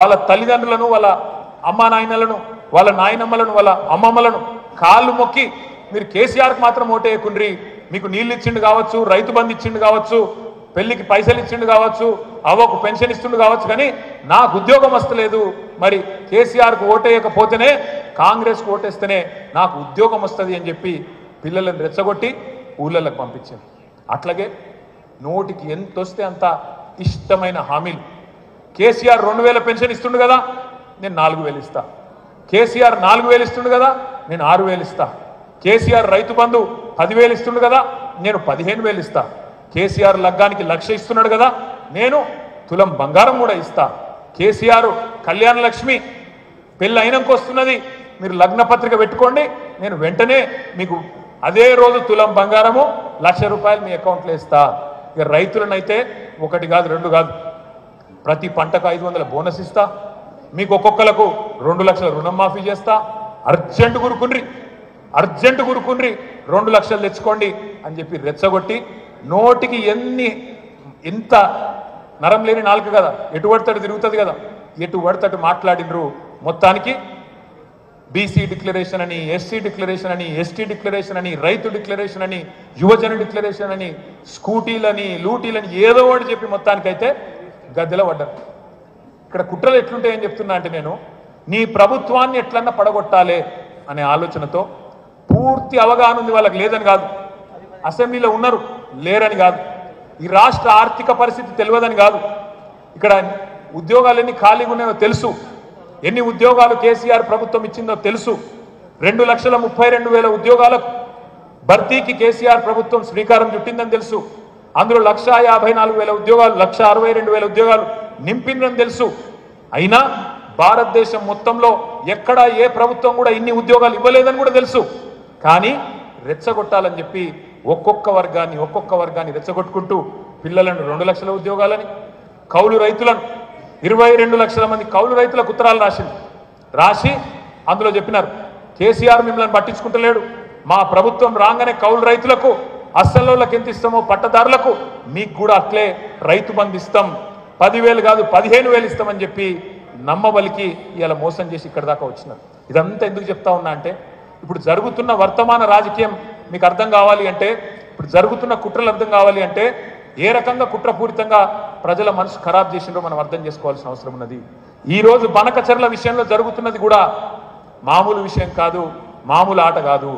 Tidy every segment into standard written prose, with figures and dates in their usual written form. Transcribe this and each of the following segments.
వాళ్ళ తల్లిదండ్రులను వాళ్ళ అమ్మా నాయనలను వాళ్ళ నాయనమ్మలను వాళ్ళ అమ్మమ్మలను కాళ్ళు మొక్కి మీరు కేసీఆర్కి మాత్రం ఓటేయకుండ్రి, మీకు నీళ్ళు ఇచ్చిండు కావచ్చు, రైతు బంధు ఇచ్చిండు కావచ్చు, పెళ్లికి పైసలు ఇచ్చిండు కావచ్చు, అవ్వకు పెన్షన్ ఇస్తుండు కావచ్చు, కానీ నాకు ఉద్యోగం వస్తలేదు, మరి కేసీఆర్కు ఓటేయకపోతేనే కాంగ్రెస్కు ఓటేస్తేనే నాకు ఉద్యోగం వస్తుంది అని చెప్పి పిల్లలను రెచ్చగొట్టి ఊళ్ళలకు పంపించాను. అట్లాగే నోటికి ఎంత వస్తే అంత ఇష్టమైన హామీలు. కేసీఆర్ 2000 పెన్షన్ ఇస్తుండు కదా, నేను 4000 ఇస్తా. కేసీఆర్ 4000 ఇస్తుండు కదా, నేను 6000 ఇస్తా. కేసీఆర్ రైతు బంధు 10,000 ఇస్తుండు కదా, నేను 15,000 ఇస్తా. కేసీఆర్ లగ్గానికి 1,00,000 ఇస్తున్నాడు కదా, నేను తులం బంగారం కూడా ఇస్తా. కేసీఆర్ కళ్యాణ లక్ష్మి పెళ్ళి అయినాక వస్తున్నది, మీరు లగ్న పత్రిక పెట్టుకోండి, నేను వెంటనే మీకు అదే రోజు తులం బంగారము 1,00,000 రూపాయలు మీ అకౌంట్లో ఇస్తా. ఇక రైతులనైతే 1 కాదు 2 కాదు, ప్రతి పంటకు 500 బోనస్ ఇస్తా, మీకు ఒక్కొక్కలకు 2 లక్షల రుణం మాఫీ చేస్తా. అర్జెంటు గురుకుండ్రి 2 లక్షలు తెచ్చుకోండి అని చెప్పి రెచ్చగొట్టి నోటికి ఎంత నరం లేని నాలుక కదా, ఎటు పడతాడు తిరుగుతుంది కదా, ఎటు పడతాడు మాట్లాడినరు. మొత్తానికి బీసీ డిక్లరేషన్ అని, ఎస్సీ డిక్లరేషన్ అని, ఎస్టీ డిక్లరేషన్ అని, రైతు డిక్లరేషన్ అని, యువజన డిక్లరేషన్ అని, స్కూటీలని లూటీలని ఏదో ఒకటి చెప్పి మొత్తానికైతే గద్దెలో పడ్డారు. ఇక్కడ కుట్రలు ఎట్లుంటాయని చెప్తున్నా అంటే, నేను నీ ప్రభుత్వాన్ని ఎట్లన్నా పడగొట్టాలి అనే ఆలోచనతో పూర్తి అవగాహన ఉంది. వాళ్ళకి లేదని కాదు, అసెంబ్లీలో ఉన్నారు లేరని కాదు, ఈ రాష్ట్ర ఆర్థిక పరిస్థితి తెలియదని కాదు, ఇక్కడ ఉద్యోగాలు ఎన్ని ఖాళీగా ఉన్నాయో తెలుసు, ఎన్ని ఉద్యోగాలు కేసీఆర్ ప్రభుత్వం ఇచ్చిందో తెలుసు. 2,32,000 ఉద్యోగాలకు భర్తీకి కేసీఆర్ ప్రభుత్వం శ్రీకారం చుట్టిందని తెలుసు. అందులో 1,54,000 ఉద్యోగాలు, 1,62,000 ఉద్యోగాలు నింపిందని తెలుసు. అయినా భారతదేశం మొత్తంలో ఎక్కడా ఏ ప్రభుత్వం కూడా ఇన్ని ఉద్యోగాలు ఇవ్వలేదని కూడా తెలుసు. కానీ రెచ్చగొట్టాలని చెప్పి ఒక్కొక్క వర్గాన్ని రెచ్చగొట్టుకుంటూ పిల్లలను 2 లక్షల ఉద్యోగాలని, కౌలు రైతులను 22 లక్షల మంది కౌలు రైతులకు ఉత్తరాలు రాసి అందులో చెప్పినారు, కేసీఆర్ మిమ్మల్ని పట్టించుకుంటలేడు, మా ప్రభుత్వం రాగానే కౌలు రైతులకు అస్సలోళ్ళకి ఎంత ఇస్తామో పట్టదారులకు మీకు కూడా అట్లే రైతు బంధు ఇస్తాం, 10,000 కాదు 15,000 ఇస్తామని చెప్పి నమ్మబలికి ఇలా మోసం చేసి ఇక్కడ దాకా వచ్చినారు. ఇదంతా ఎందుకు చెప్తా ఉన్నా అంటే, ఇప్పుడు జరుగుతున్న వర్తమాన రాజకీయం మీకు అర్థం కావాలి అంటే, ఇప్పుడు జరుగుతున్న కుట్రలు అర్థం కావాలి అంటే, ఏ రకంగా కుట్రపూరితంగా ప్రజల మనసు ఖరాబ్ చేసిందో మనం అర్థం చేసుకోవాల్సిన అవసరం ఉన్నది. ఈరోజు బనకచర్ల విషయంలో జరుగుతున్నది కూడా మామూలు విషయం కాదు, మామూలు ఆట కాదు.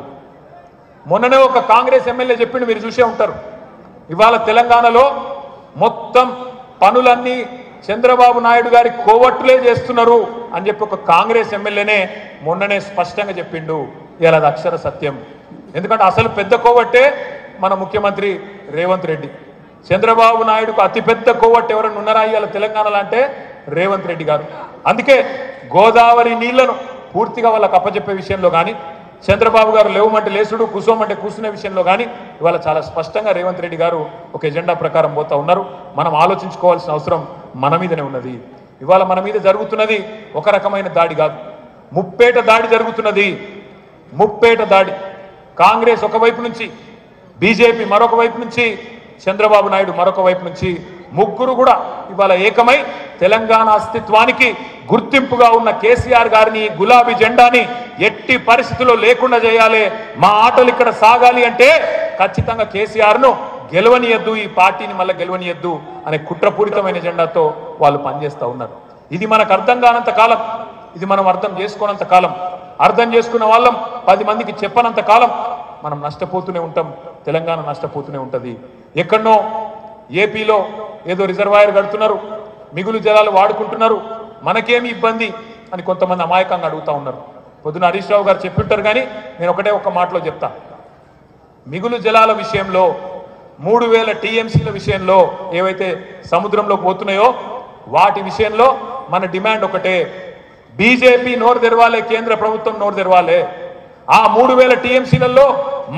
మొన్ననే ఒక కాంగ్రెస్ ఎమ్మెల్యే చెప్పిండు, మీరు చూసే ఉంటారు, ఇవాళ తెలంగాణలో మొత్తం పనులన్నీ చంద్రబాబు నాయుడు గారి కోవట్టులే చేస్తున్నారు అని చెప్పి ఒక కాంగ్రెస్ ఎమ్మెల్యేనే మొన్ననే స్పష్టంగా చెప్పిండు. ఇలా అది అక్షర సత్యం. ఎందుకంటే అసలు పెద్ద కోవట్టే మన ముఖ్యమంత్రి రేవంత్ రెడ్డి. చంద్రబాబు నాయుడుకు అతిపెద్ద కోవట్టు ఎవరైనా ఉన్నారా ఇవాళ తెలంగాణలో అంటే రేవంత్ రెడ్డి గారు. అందుకే గోదావరి నీళ్లను పూర్తిగా వాళ్ళకి అప్పచెప్పే విషయంలో కానీ, చంద్రబాబు గారు లేవమంటే లేసుడు, కూసోమంటే కూర్చునే విషయంలో కానీ ఇవాళ చాలా స్పష్టంగా రేవంత్ రెడ్డి గారు ఒక ఎజెండా ప్రకారం పోతా ఉన్నారు. మనం ఆలోచించుకోవాల్సిన అవసరం మన మీదనే ఉన్నది. ఇవాళ మన మీద జరుగుతున్నది ఒక రకమైన దాడి కాదు, ముప్పేట దాడి జరుగుతున్నది. ముప్పేట దాడి. కాంగ్రెస్ ఒకవైపు నుంచి, బీజేపీ మరొక వైపు నుంచి, చంద్రబాబు నాయుడు మరొక వైపు నుంచి, ముగ్గురు కూడా ఇవాళ ఏకమై తెలంగాణ అస్తిత్వానికి గుర్తింపుగా ఉన్న కేసీఆర్ గారిని, గులాబీ జెండాని ఎట్టి పరిస్థితుల్లో లేకుండా చేయాలి, మా ఆటలు ఇక్కడ సాగాలి అంటే ఖచ్చితంగా కేసీఆర్ను గెలవనియద్దు, ఈ పార్టీని మళ్ళీ గెలవనియద్దు అనే కుట్రపూరితమైన జెండాతో వాళ్ళు పనిచేస్తూ ఉన్నారు. ఇది మనకు అర్థం కానంత కాలం, ఇది మనం అర్థం చేసుకోనంత కాలం, అర్థం చేసుకున్న వాళ్ళం 10 మందికి చెప్పనంత కాలం మనం నష్టపోతూనే ఉంటాం, తెలంగాణ నష్టపోతూనే ఉంటుంది. ఎక్కడనో ఏపీలో ఏదో రిజర్వాయర్ కడుతున్నారు, మిగులు జలాలు వాడుకుంటున్నారు, మనకేమి ఇబ్బంది అని కొంతమంది అమాయకంగా అడుగుతూ ఉన్నారు. పొద్దున హరీష్ రావు గారు చెప్పింటారు, కానీ నేను ఒక మాటలో చెప్తా. మిగులు జలాల విషయంలో 3,000 టీఎంసీల విషయంలో ఏవైతే సముద్రంలోకి పోతున్నాయో వాటి విషయంలో మన డిమాండ్ ఒకటే, బీజేపీ నోరు తెరవాలే, కేంద్ర ప్రభుత్వం నోరు తెరవాలే. ఆ 3,000 టీఎంసీలలో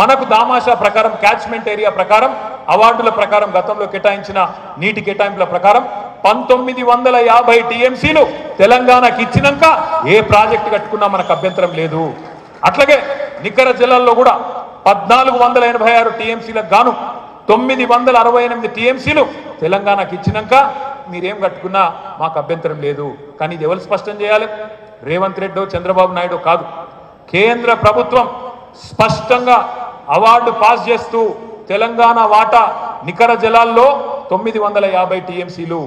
మనకు దామాషా ప్రకారం, క్యాచ్మెంట్ ఏరియా ప్రకారం, అవార్డుల ప్రకారం, గతంలో కేటాయించిన నీటి కేటాయింపుల ప్రకారం 1950 టీఎంసీలు తెలంగాణకి ఇచ్చినాక ఏ ప్రాజెక్టు కట్టుకున్నా మనకు అభ్యంతరం లేదు. అట్లాగే నికర జిల్లాల్లో కూడా 1486 టీఎంసీలకు గాను 968 టీఎంసీలు తెలంగాణకి ఇచ్చినాక మీరేం కట్టుకున్నా మాకు అభ్యంతరం లేదు. కానీ ఇది ఎవరు స్పష్టం చేయాలి? రేవంత్ రెడ్డి చంద్రబాబు నాయుడు కాదు, కేంద్ర ప్రభుత్వం స్పష్టంగా అవార్డు పాస్ చేస్తూ తెలంగాణ వాటా నికర జలాల్లో 950 టీఎంసీలు,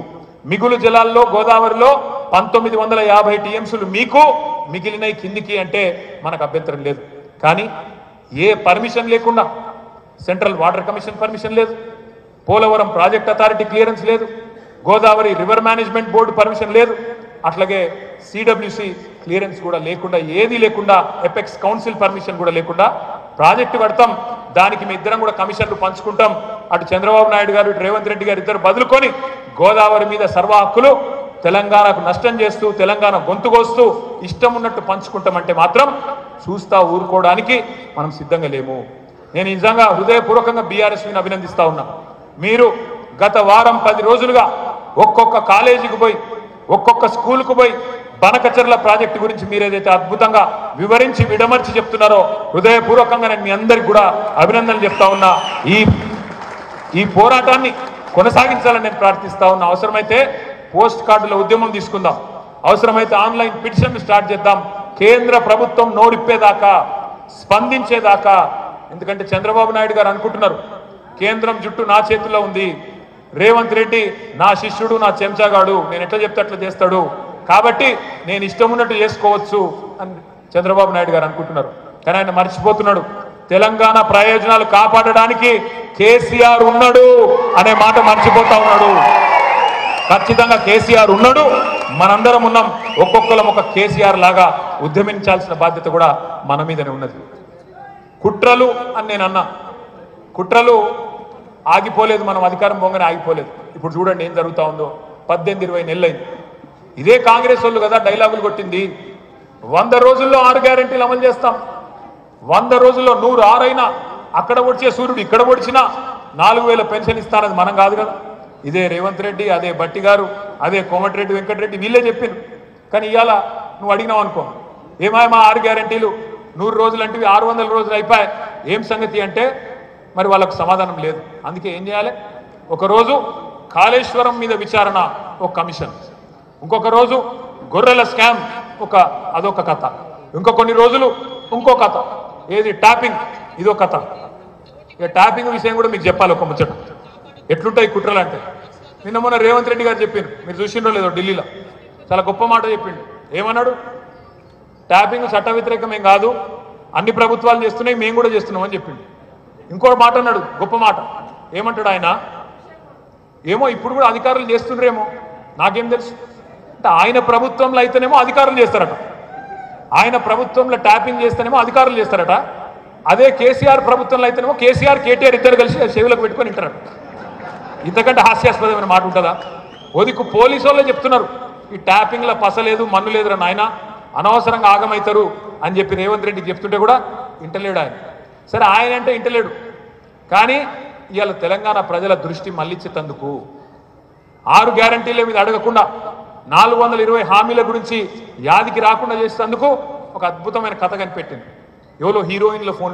మిగులు జలాల్లో గోదావరిలో 1950 టీఎంసీలు మీకు, మిగిలిన కిందికి అంటే మనకు అభ్యంతరం లేదు. కానీ ఏ పర్మిషన్ లేకుండా, సెంట్రల్ వాటర్ కమిషన్ పర్మిషన్ లేదు, పోలవరం ప్రాజెక్ట్ అథారిటీ క్లియరెన్స్ లేదు, Godavari river management board permission లేదు, అట్లాగే సిడబ్ల్యూసి క్లియరెన్స్ కూడా లేకుండా, ఏది లేకుండా, ఎపెక్స్ కౌన్సిల్ పర్మిషన్ కూడా లేకుండా ప్రాజెక్టు కడతాం, దానికి మీ ఇద్దరం కూడా కమిషన్లు పంచుకుంటాం. అటు చంద్రబాబు నాయుడు గారు, ఇటు రేవంత్ రెడ్డి గారు ఇద్దరు బదులుకొని గోదావరి మీద సర్వ హక్కులు తెలంగాణకు నష్టం చేస్తూ, తెలంగాణ గొంతుకొస్తూ ఇష్టం ఉన్నట్టు పంచుకుంటామంటే మాత్రం చూస్తా ఊరుకోవడానికి మనం సిద్ధంగా లేము. నేను నిజంగా హృదయపూర్వకంగా బీఆర్ఎస్ని అభినందిస్తా ఉన్నా. మీరు గత వారం 10 రోజులుగా ఒక్కొక్క కాలేజీకి పోయి, ఒక్కొక్క స్కూల్కు పోయి బనకచర్ల ప్రాజెక్టు గురించి మీరేదైతే అద్భుతంగా వివరించి విడమర్చి చెప్తున్నారో హృదయపూర్వకంగా నేను మీ అందరికి కూడా అభినందనలు చెప్తా ఉన్నా. ఈ పోరాటాన్ని కొనసాగించాలని నేను ప్రార్థిస్తా ఉన్నా. అవసరమైతే పోస్ట్ కార్డుల ఉద్యమం తీసుకుందాం, అవసరమైతే ఆన్లైన్ పిటిషన్ స్టార్ట్ చేద్దాం, కేంద్ర ప్రభుత్వం నోరిప్పేదాకా, స్పందించేదాకా. ఎందుకంటే చంద్రబాబు నాయుడు గారు అనుకుంటున్నారు కేంద్రం జుట్టు నా చేతుల్లో ఉంది, రేవంత్ రెడ్డి నా శిష్యుడు, నా చెంచాగాడు, నేను ఎట్లా చెప్తే అట్లా చేస్తాడు, కాబట్టి నేను ఇష్టం ఉన్నట్టు చేసుకోవచ్చు అని చంద్రబాబు నాయుడు గారు అనుకుంటున్నారు. కానీ ఆయన మర్చిపోతున్నాడు, తెలంగాణ ప్రయోజనాలు కాపాడడానికి కేసీఆర్ ఉన్నాడు అనే మాట మర్చిపోతా ఉన్నాడు. ఖచ్చితంగా కేసీఆర్ ఉన్నాడు, మనందరం ఉన్నాం. ఒక్కొక్కరం ఒక కేసీఆర్ లాగా ఉద్యమించాల్సిన బాధ్యత కూడా మన మీదనే ఉన్నది. కుట్రలు అని నేను అన్నా, కుట్రలు ఆగిపోలేదు, మనం అధికారం పొంగనే ఆగిపోలేదు. ఇప్పుడు చూడండి ఏం జరుగుతూ ఉందో. 18-20 నెలలైంది. ఇదే కాంగ్రెస్ వాళ్ళు కదా డైలాగులు కొట్టింది, 100 రోజుల్లో 6 గ్యారెంటీలు అమలు చేస్తాం, 100 రోజుల్లో 106 అయినా అక్కడ పొడిచే సూర్యుడు ఇక్కడ పొడిచినా 4000 పెన్షన్ ఇస్తానది మనం కాదు కదా. ఇదే రేవంత్ రెడ్డి, అదే బట్టి గారు, అదే కోమటిరెడ్డి వెంకటరెడ్డి వీళ్ళే చెప్పింది. కానీ ఇవాళ నువ్వు అడిగినావు అనుకో, ఏమాయమా 6 గ్యారెంటీలు 100 రోజులు అంటే 600 రోజులు అయిపోయాయి, ఏం సంగతి అంటే మరి వాళ్ళకు సమాధానం లేదు. అందుకే ఏం చేయాలి? ఒకరోజు కాళేశ్వరం మీద విచారణ ఒక కమిషన్, ఇంకొక రోజు గొర్రెల స్కామ్ అదొక కథ, ఇంకో కొన్ని రోజులు ఇంకో కథ, ఏది ట్యాపింగ్ ఇదో కథ. ఇక ట్యాపింగ్ విషయం కూడా మీకు చెప్పాలి ఒక ముచ్చట, ఎట్లుంటాయి కుట్రలు అంటే. నిన్న మొన్న రేవంత్ రెడ్డి గారు చెప్పిండు, మీరు చూసిండ్రో లేదో, ఢిల్లీలో చాలా గొప్ప మాట చెప్పిండు. ఏమన్నాడు? ట్యాపింగ్ చట్ట వ్యతిరేకమేం కాదు, అన్ని ప్రభుత్వాలు చేస్తున్నాయి, మేము కూడా చేస్తున్నామని చెప్పిండు. ఇంకో మాట అన్నాడు, గొప్ప మాట. ఏమంటాడు ఆయన? ఏమో ఇప్పుడు కూడా అధికారులు చేస్తుండ్రేమో, నాకేం తెలుసు అంటే. ఆయన ప్రభుత్వంలో అయితేనేమో అధికారులు చేస్తారట, ఆయన ప్రభుత్వంలో ట్యాపింగ్ చేస్తేనేమో అధికారులు చేస్తారట. అదే కేసీఆర్ ప్రభుత్వంలో అయితేనేమో కేసీఆర్ కేటీఆర్ ఇద్దరు కలిసి చెవులకు పెట్టుకొని వింటారట. ఇంతకంటే హాస్యాస్పదమైన మాట ఉంటుందా? ఓదికు పోలీసు వాళ్ళే చెప్తున్నారు, ఈ ట్యాపింగ్లో పసలేదు మన్ను లేదురా నాయన, అనవసరంగా ఆగమవుతారు అని చెప్పి రేవంత్ రెడ్డికి చెప్తుంటే కూడా ఇంటలేడు ఆయన. సరే ఆయన అంటే ఇంటలేడు, కానీ ఇవాళ తెలంగాణ ప్రజల దృష్టి మళ్ళించేందుకు 6 గ్యారంటీల మీద అడగకుండా 420 హామీల గురించి యాదికి రాకుండా చేసేందుకు ఒక అద్భుతమైన కథ కనిపెట్టింది. ఎవరో హీరోయిన్ల ఫోన్